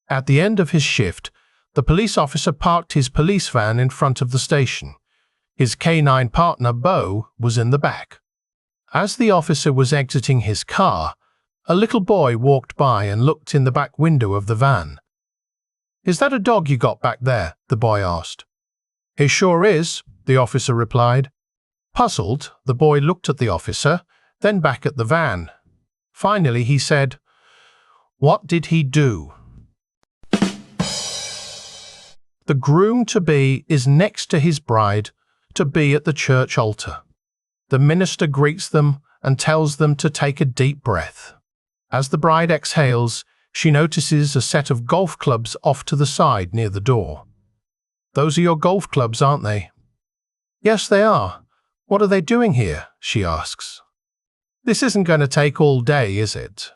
At the end of his shift, the police officer parked his police van in front of the station. His canine partner, Bo, was in the back. As the officer was exiting his car, a little boy walked by and looked in the back window of the van. "Is that a dog you got back there?" the boy asked. "It sure is," the officer replied. Puzzled, the boy looked at the officer, then back at the van. Finally, he said, "What did he do?" The groom-to-be is next to his bride-to-be at the church altar. The minister greets them and tells them to take a deep breath. As the bride exhales, she notices a set of golf clubs off to the side near the door. "Those are your golf clubs, aren't they?" "Yes, they are. What are they doing here?" she asks. "This isn't going to take all day, is it?"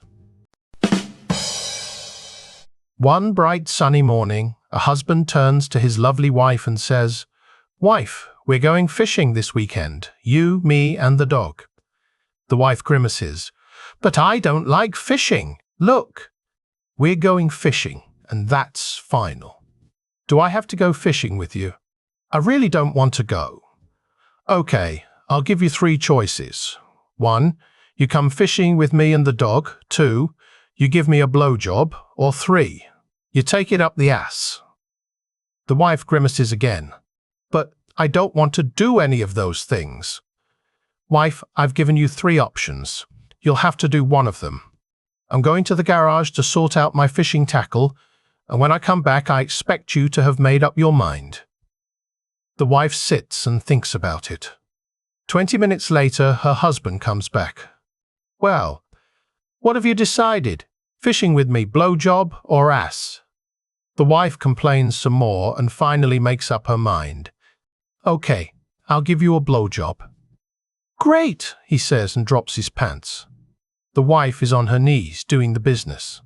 One bright sunny morning, a husband turns to his lovely wife and says, "Wife, we're going fishing this weekend, you, me, and the dog." The wife grimaces, "But I don't like fishing. Look, we're going fishing, and that's final." "Do I have to go fishing with you?" "I really don't want to go." "Okay, I'll give you 3 choices. 1, you come fishing with me and the dog. 2, you give me a blowjob. Or 3, you take it up the ass." The wife grimaces again. "But I don't want to do any of those things." "Wife, I've given you 3 options. You'll have to do one of them. I'm going to the garage to sort out my fishing tackle, and when I come back I expect you to have made up your mind." The wife sits and thinks about it. 20 minutes later, her husband comes back. "Well, what have you decided? Fishing with me, blowjob or ass?" The wife complains some more and finally makes up her mind. "Okay, I'll give you a blowjob." "Great," he says and drops his pants. The wife is on her knees doing the business.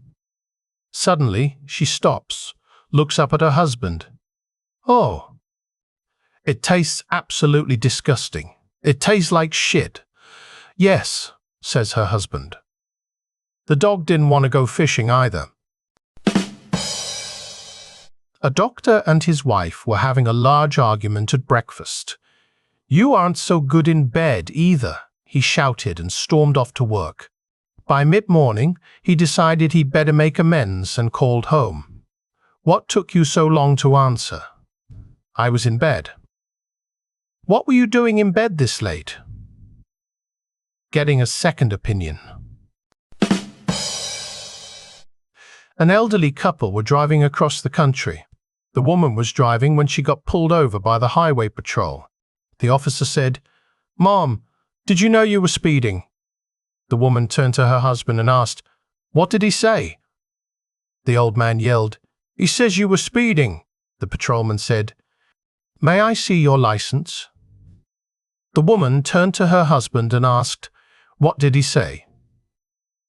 Suddenly, she stops, looks up at her husband. "Oh, it tastes absolutely disgusting. It tastes like shit." "Yes," says her husband. The dog didn't want to go fishing either. A doctor and his wife were having a large argument at breakfast. "You aren't so good in bed either," he shouted and stormed off to work. By mid-morning, he decided he'd better make amends and called home. "What took you so long to answer?" "I was in bed." "What were you doing in bed this late?" "Getting a second opinion." An elderly couple were driving across the country. The woman was driving when she got pulled over by the highway patrol. The officer said, "Mom, did you know you were speeding?" The woman turned to her husband and asked, "What did he say?" The old man yelled, "He says you were speeding." The patrolman said, "May I see your license?" The woman turned to her husband and asked, "What did he say?"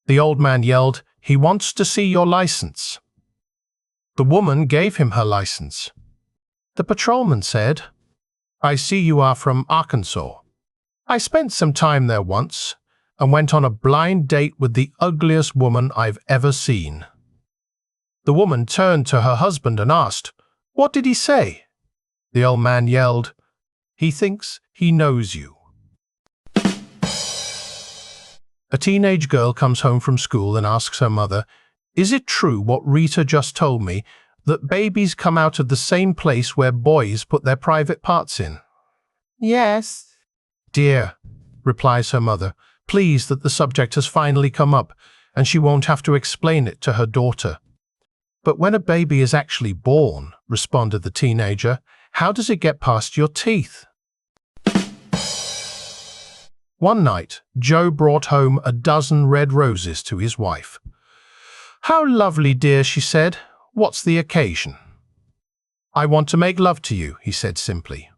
The old man yelled, "He wants to see your license." The woman gave him her license. The patrolman said, "I see you are from Arkansas. I spent some time there once and went on a blind date with the ugliest woman I've ever seen." The woman turned to her husband and asked, "What did he say?" The old man yelled, "He thinks he knows you." A teenage girl comes home from school and asks her mother, "Is it true what Rita just told me, that babies come out of the same place where boys put their private parts in?" "Yes." "Dear," replies her mother, pleased that the subject has finally come up and she won't have to explain it to her daughter. "But when a baby is actually born," responded the teenager, "how does it get past your teeth?" One night, Joe brought home a dozen red roses to his wife. "How lovely, dear," she said. "What's the occasion?" "I want to make love to you," he said simply.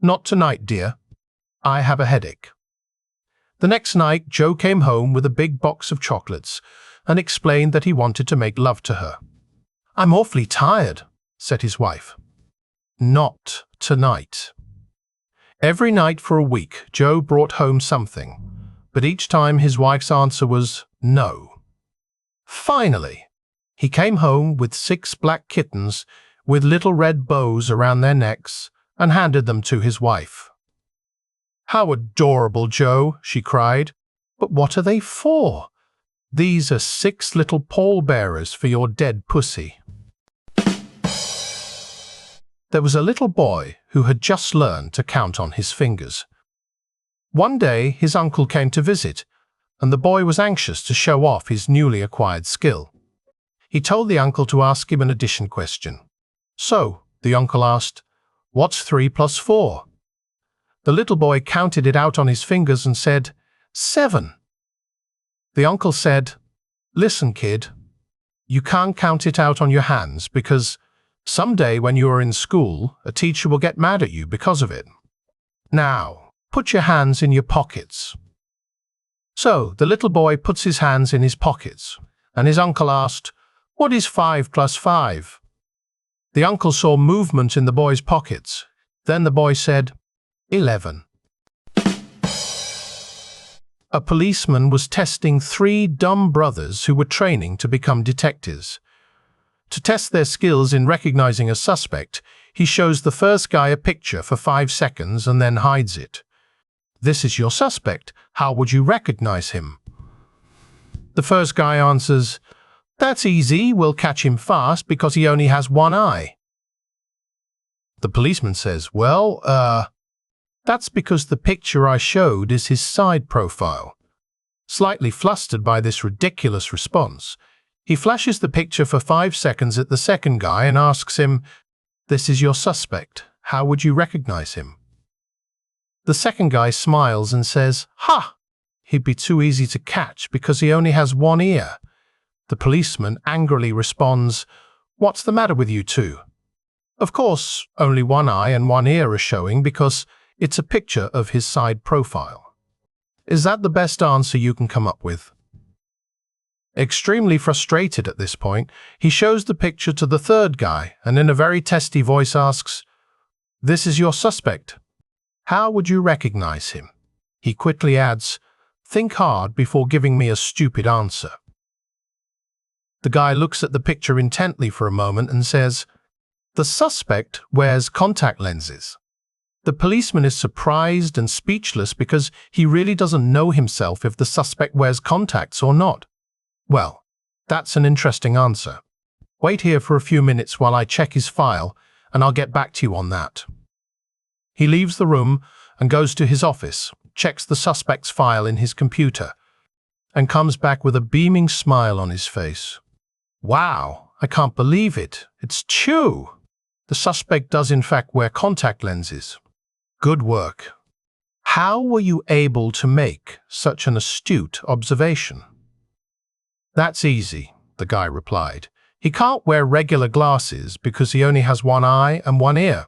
"Not tonight, dear. I have a headache." The next night, Joe came home with a big box of chocolates and explained that he wanted to make love to her. "I'm awfully tired," said his wife. "Not tonight." Every night for a week, Joe brought home something, but each time his wife's answer was no. Finally, He came home with 6 black kittens with little red bows around their necks and handed them to his wife. "How adorable, Joe," she cried. "But what are they for?" "These are 6 little pallbearers for your dead pussy." There was a little boy who had just learned to count on his fingers. One day his uncle came to visit, and the boy was anxious to show off his newly acquired skill. He told the uncle to ask him an addition question. So the uncle asked, "What's 3 plus 4? The little boy counted it out on his fingers and said, 7. The uncle said, "Listen, kid, you can't count it out on your hands because someday when you are in school, a teacher will get mad at you because of it. Now, put your hands in your pockets." So the little boy puts his hands in his pockets, and his uncle asked, "What is 5 plus 5? The uncle saw movement in the boy's pockets. Then the boy said, 11. A policeman was testing 3 dumb brothers who were training to become detectives. To test their skills in recognizing a suspect, he shows the first guy a picture for 5 seconds and then hides it. "This is your suspect. How would you recognize him?" The first guy answers, "That's easy. We'll catch him fast because he only has one eye." The policeman says, "Well, that's because the picture I showed is his side profile." Slightly flustered by this ridiculous response, he flashes the picture for 5 seconds at the second guy and asks him, "This is your suspect. How would you recognize him?" The second guy smiles and says, "Ha! He'd be too easy to catch because he only has one ear." The policeman angrily responds, "What's the matter with you two?" Of course, only one eye and one ear are showing because it's a picture of his side profile. Is that the best answer you can come up with? Extremely frustrated at this point, he shows the picture to the third guy and in a very testy voice asks, "This is your suspect. How would you recognize him?" He quickly adds, "Think hard before giving me a stupid answer." The guy looks at the picture intently for a moment and says, "The suspect wears contact lenses." The policeman is surprised and speechless because he really doesn't know himself if the suspect wears contacts or not. "Well, that's an interesting answer. Wait here for a few minutes while I check his file, and I'll get back to you on that." He leaves the room and goes to his office, checks the suspect's file in his computer, and comes back with a beaming smile on his face. "Wow, I can't believe it. It's true. The suspect does in fact wear contact lenses. Good work. How were you able to make such an astute observation?" "That's easy," the guy replied. "He can't wear regular glasses because he only has one eye and one ear.